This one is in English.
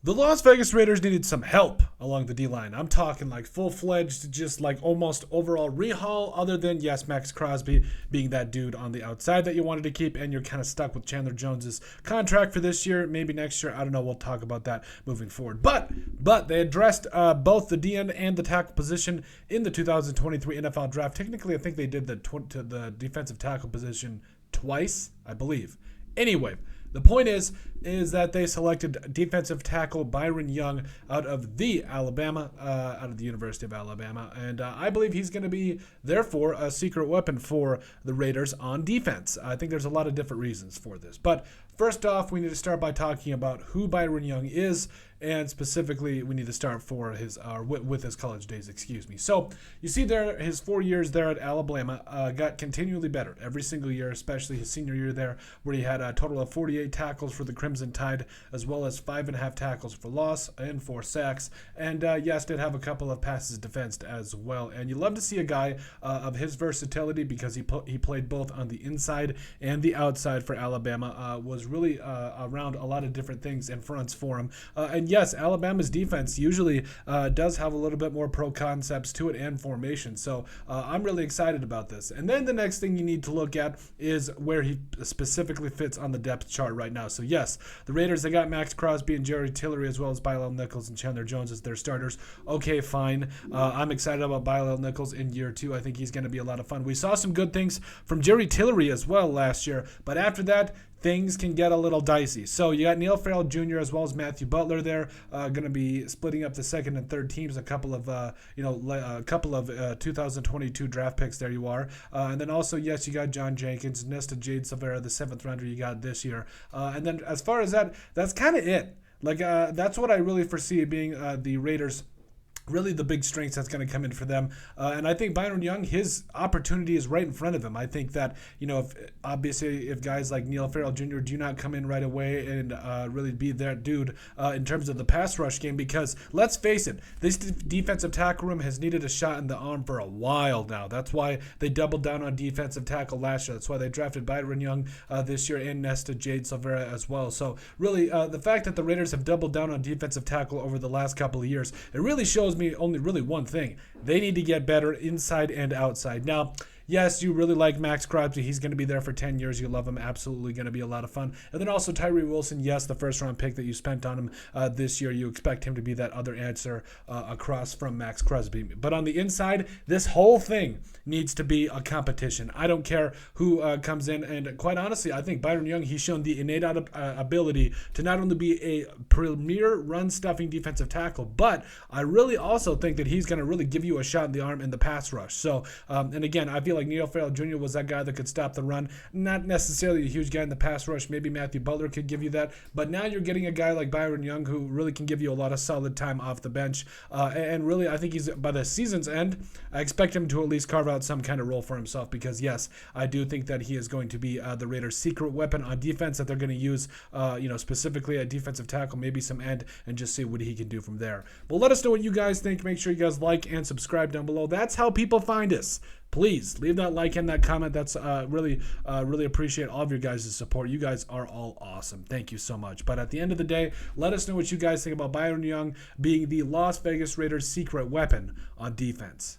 The Las Vegas Raiders needed some help along the D line. I'm talking like full fledged, just like almost overall rehaul, other than, yes, Max Crosby being that dude on the outside that you wanted to keep, and you're kind of stuck with Chandler Jones's contract for this year, maybe next year. I don't know. We'll talk about that moving forward. But they addressed both the D end and the tackle position in the 2023 NFL draft. Technically, I think they did the defensive tackle position twice, I believe. Anyway, the point is that they selected defensive tackle Byron Young out of the University of Alabama, and I believe he's going to be therefore a secret weapon for the Raiders on defense. I think there's a lot of different reasons for this, but first off, we need to start by talking about who Byron Young is, and specifically, we need to start for his with his college days. Excuse me. So you see there, his 4 years there at Alabama got continually better every single year, especially his senior year there, where he had a total of 48 tackles for the Crimson Tide, as well as 5.5 tackles for loss and 4 sacks. And yes, did have a couple of passes defensed as well. And you love to see a guy of his versatility because he played both on the inside and the outside for Alabama. Was really around a lot of different things and fronts for him. And yes, Alabama's defense usually does have a little bit more pro concepts to it and formation. So I'm really excited about this. And then the next thing you need to look at is where he specifically fits on the depth chart right now. So yes, the Raiders, they got Max Crosby and Jerry Tillery, as well as Byron Nichols and Chandler Jones as their starters. Okay, fine. I'm excited about Byron Nichols in year 2. I think he's going to be a lot of fun. We saw some good things from Jerry Tillery as well last year, but after that, things can get a little dicey. So you got Neil Farrell Jr. as well as Matthew Butler there, going to be splitting up the second and third teams. A couple of 2022 draft picks. There you are, and then also yes, you got John Jenkins, Nesta Jade Silvera, the 7th rounder you got this year, and then as far as that, that's kind of it. Like that's what I really foresee being the Raiders. Really the big strengths that's going to come in for them. And I think Byron Young, his opportunity is right in front of him. I think that, if guys like Neil Farrell Jr. do not come in right away and really be that dude in terms of the pass rush game, because let's face it, this defensive tackle room has needed a shot in the arm for a while now. That's why they doubled down on defensive tackle last year. That's why they drafted Byron Young this year and Nesta Jade Silvera as well. So really, the fact that the Raiders have doubled down on defensive tackle over the last couple of years, it really shows me only really one thing. They need to get better inside and outside. Now, yes, you really like Max Crosby. He's going to be there for 10 years. You love him. Absolutely going to be a lot of fun. And then also Tyree Wilson. Yes, the first-round pick that you spent on him this year. You expect him to be that other answer across from Max Crosby. But on the inside, this whole thing needs to be a competition. I don't care who comes in. And quite honestly, I think Byron Young, he's shown the innate ability to not only be a premier run-stuffing defensive tackle, but I really also think that he's going to really give you a shot in the arm in the pass rush. So, and again, I feel like Neil Farrell Jr. was that guy that could stop the run. Not necessarily a huge guy in the pass rush. Maybe Matthew Butler could give you that. But now you're getting a guy like Byron Young who really can give you a lot of solid time off the bench. And really, I think he's, by the season's end, I expect him to at least carve out some kind of role for himself because, yes, I do think that he is going to be the Raiders' secret weapon on defense that they're going to use, specifically a defensive tackle, maybe some end, and just see what he can do from there. But let us know what you guys think. Make sure you guys like and subscribe down below. That's how people find us. Please leave that like and that comment. That's really appreciate all of your guys' support. You guys are all awesome. Thank you so much. But at the end of the day, let us know what you guys think about Byron Young being the Las Vegas Raiders' secret weapon on defense.